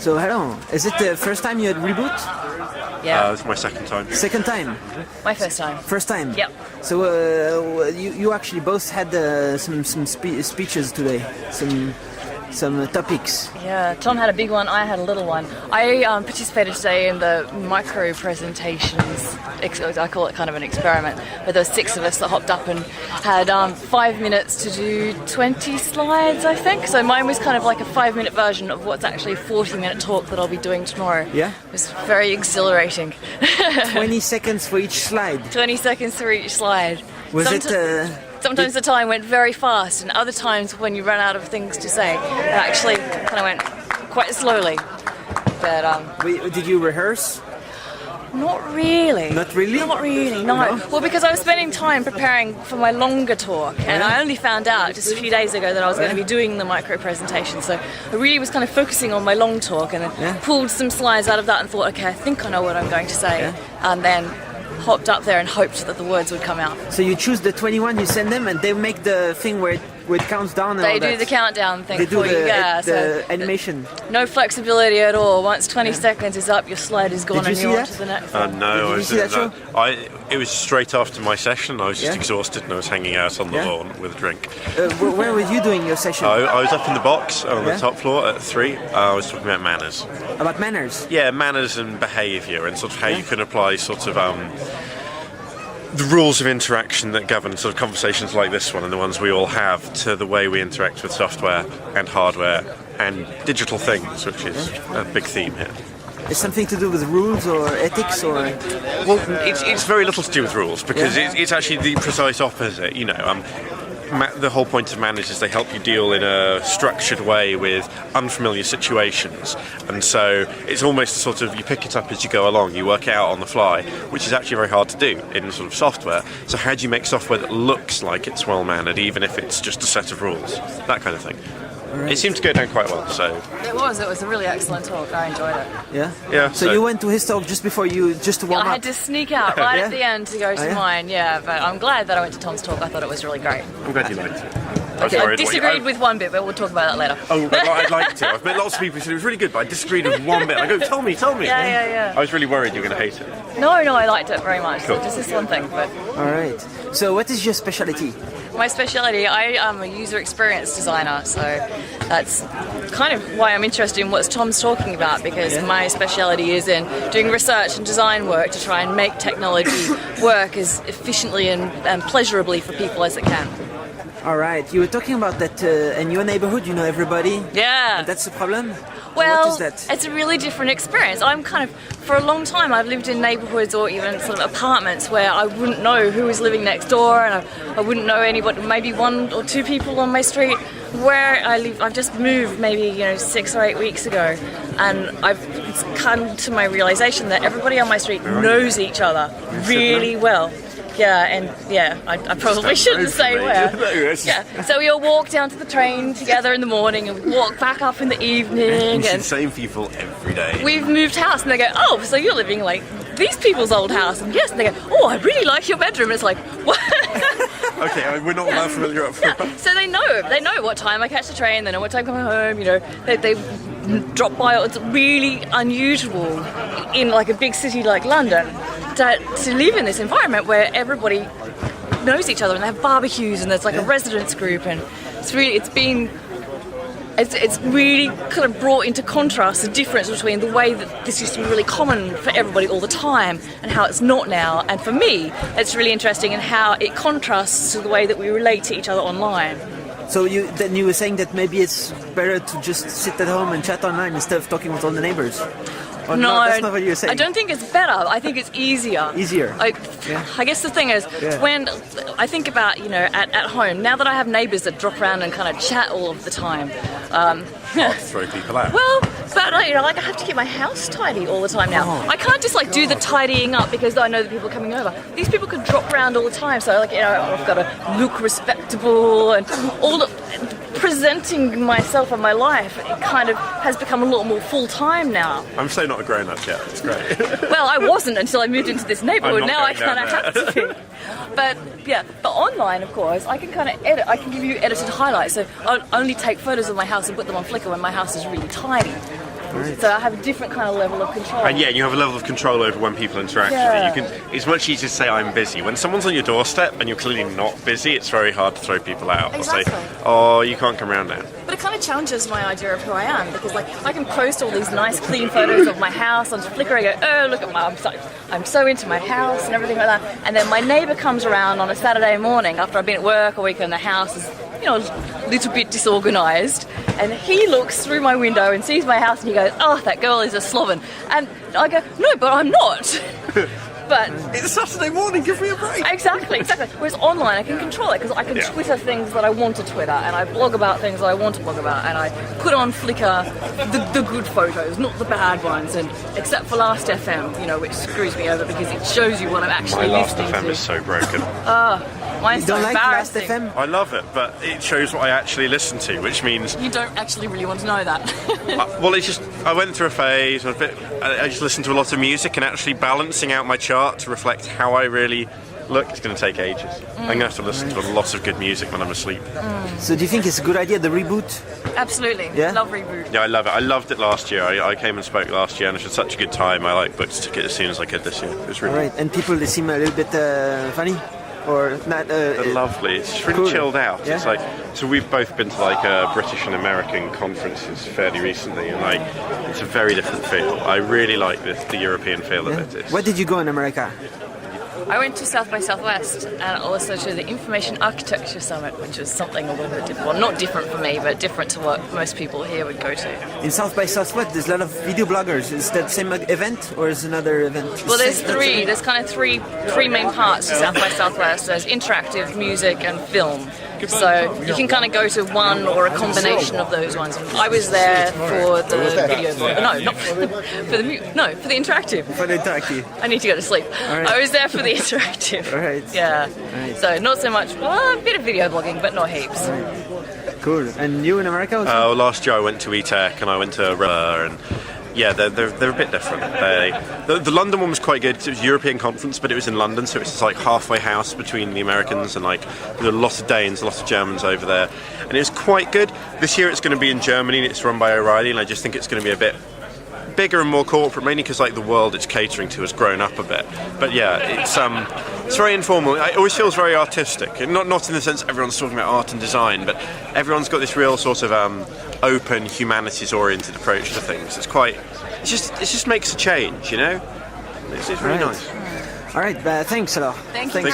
So hello, is it the first time you had Reboot? Yeah. It's my second time. Second time? My first time. First time? Yep. So you actually both had some speeches today, some topics. Yeah, Tom had a big one, I had a little one. I participated today in the micro presentations. I call it kind of an experiment, where there were 6 of us that hopped up and had 5 minutes to do 20 slides, I think. So mine was kind of like a 5-minute version of what's actually a 40-minute talk that I'll be doing tomorrow. Yeah? It was very exhilarating. 20 seconds for each slide. 20 seconds for each slide. Sometimes the time went very fast, and other times when you run out of things to say, it actually kind of went quite slowly. But did you rehearse? not really. Not really? Not really, no. Well, because I was spending time preparing for my longer talk, and I only found out just a few days ago that I was going to be doing the micro presentation. So I really was kind of focusing on my long talk, and then pulled some slides out of that and thought, okay, I think I know what I'm going to say, and then hopped up there and hoped that the words would come out. So you choose the 21, you send them, and they make the thing where it counts down and They all do that. the countdown thing They do for you, the so animation. no flexibility at all. Once 20 seconds is up, your slide is gone Did you and see you're on that? to the next No, one. I you was see that show? It was straight after my session. I was just exhausted and I was hanging out on the lawn with a drink. Where were you doing your session? I was up in the box on the top floor at 3. I was talking about manners. About manners? Yeah, manners and behaviour and sort of how you can apply sort of the rules of interaction that govern sort of conversations like this one and the ones we all have to the way we interact with software and hardware and digital things, which is a big theme here. Is something to do with rules or ethics or? Well, it's very little to do with rules because it's actually the precise opposite. You know, the whole point of manners is they help you deal in a structured way with unfamiliar situations, and so it's almost sort of you pick it up as you go along. You work it out on the fly, which is actually very hard to do in sort of software. So how do you make software that looks like it's well mannered, even if it's just a set of rules? That kind of thing. Right. It seemed to go down quite well, so... It was a really excellent talk, I enjoyed it. Yeah? Yeah. So you went to his talk just before just to warm up? I had to sneak out right at the end to go to mine, but I'm glad that I went to Tom's talk. I thought it was really great. I'm glad you liked it. I disagreed with one bit, but we'll talk about that later. Oh, I'd like to. I've met lots of people who said it was really good, but I disagreed with one bit. I go, tell me. Yeah. I was really worried you were going to hate it. No, I liked it very much. Cool. So just this one thing. But All right. So what is your specialty? my speciality, I am a user experience designer, so that's kind of why I'm interested in what Tom's talking about, because my speciality is in doing research and design work to try and make technology work as efficiently and pleasurably for people as it can. All right. You were talking about that in your neighborhood, you know everybody. Yeah. And that's the problem? Well, what is that? It's a really different experience. I'm kind of, for a long time, I've lived in neighbourhoods or even sort of apartments where I wouldn't know who was living next door, and I wouldn't know anybody, maybe 1 or 2 people on my street. Where I live, I've just moved maybe 6 or 8 weeks ago, and I've come to my realisation that everybody on my street knows each other really well. I probably shouldn't say where. Yeah, so we all walk down to the train together in the morning and we walk back up in the evening. It's the same people every day. We've moved house, and they go, oh, so you're living like these people's old house? And yes, and they go, oh, I really like your bedroom. It's like, what? Okay, we're not that familiar up front. Yeah, so they know what time I catch the train, they know what time I come home, they drop by. It's really unusual in like a big city like London to live in this environment where everybody knows each other and they have barbecues and there's like a residence group, and it's really kind of brought into contrast the difference between the way that this used to be really common for everybody all the time and how it's not now. And for me, it's really interesting in how it contrasts to the way that we relate to each other online. So you were saying that maybe it's better to just sit at home and chat online instead of talking with all the neighbors? Or no, that's not what you were saying. I don't think it's better. I think it's easier. Easier. I guess the thing is, when I think about, at home, now that I have neighbours that drop around and kind of chat all of the time. Throw people out. Well, but I have to keep my house tidy all the time now. I can't just do the tidying up because I know that people are coming over. These people could drop around all the time, so I've got to look respectable and all the presenting myself and my life. It kind of has become a little more full time now. I'm so not a grown up yet. It's great. Well, I wasn't until I moved into this neighbourhood. Now I kind of have to be. But online, of course, I can kind of edit. I can give you edited highlights. So I'll only take photos of my house and put them on Flickr when my house is really tidy. So I have a different kind of level of control. And yeah, you have a level of control over when people interact with you. It's much easier to say I'm busy. When someone's on your doorstep and you're clearly not busy, it's very hard to throw people out. Exactly. Or say, oh, you can't come around now. But it kind of challenges my idea of who I am, because like I can post all these nice clean photos of my house onto Flickr. I go, oh, look at I'm so into my house and everything like that. And then my neighbour comes around on a Saturday morning after I've been at work all week and the house is, a little bit disorganised, and he looks through my window and sees my house and he goes, oh, that girl is a sloven. And I go, no, but I'm not. But it's Saturday morning, give me a break. Exactly. Whereas online I can control it, because I can Twitter things that I want to Twitter, and I blog about things that I want to blog about, and I put on Flickr the good photos, not the bad ones, and except for Last FM, which screws me over because it shows you what I'm actually Last listening FM to. is so broken. Mine's You don't so like Last embarrassing. FM? I love it, but it shows what I actually listen to, which means... You don't actually really want to know that. I went through a phase, I just listened to a lot of music, and actually balancing out my chart to reflect how I really look, it's going to take ages. I'm going to have to listen to a lot of good music when I'm asleep. So do you think it's a good idea, the reboot? Absolutely. Yeah? Love Reboot. Yeah, I love it. I loved it last year. I came and spoke last year, and it was such a good time. I booked a ticket as soon as I could this year. It was really Right, and people, they seem a little bit funny? Or not? They're lovely. It's really cool. chilled out. Yeah. It's like, so we've both been to British and American conferences fairly recently, and it's a very different feel. I really like the European feel of it. Where did you go in America? I went to South by Southwest and also to the Information Architecture Summit, which was something a little bit different. Well, not different for me, but different to what most people here would go to. In South by Southwest, there's a lot of video bloggers. Is that same event or is another event? Well, there's three. There's kind of three main parts to South by Southwest. There's interactive, music, and film. So you can kind of go to one or a combination of those ones. I was there for the video blog. No, not for the interactive. For the interactive. I need to go to sleep. Right. I was there for the interactive. All right. Yeah. Right. So not so much. Well, a bit of video blogging, but not heaps. Cool. And you in America also? Last year I went to eTech and I went to and yeah, they're a bit different. The London one was quite good. It was a European conference, but it was in London, so it's like halfway house between the Americans, and there were a lot of Danes, a lot of Germans over there, and it was quite good. This year it's going to be in Germany, and it's run by O'Reilly, and I just think it's going to be a bit bigger and more corporate, mainly because the world it's catering to has grown up a bit. But yeah, it's very informal. It always feels very artistic, and not in the sense everyone's talking about art and design, but everyone's got this real sort of open, humanities-oriented approach to things. It just makes a change, It's really nice. All right, thanks a lot. Thank you.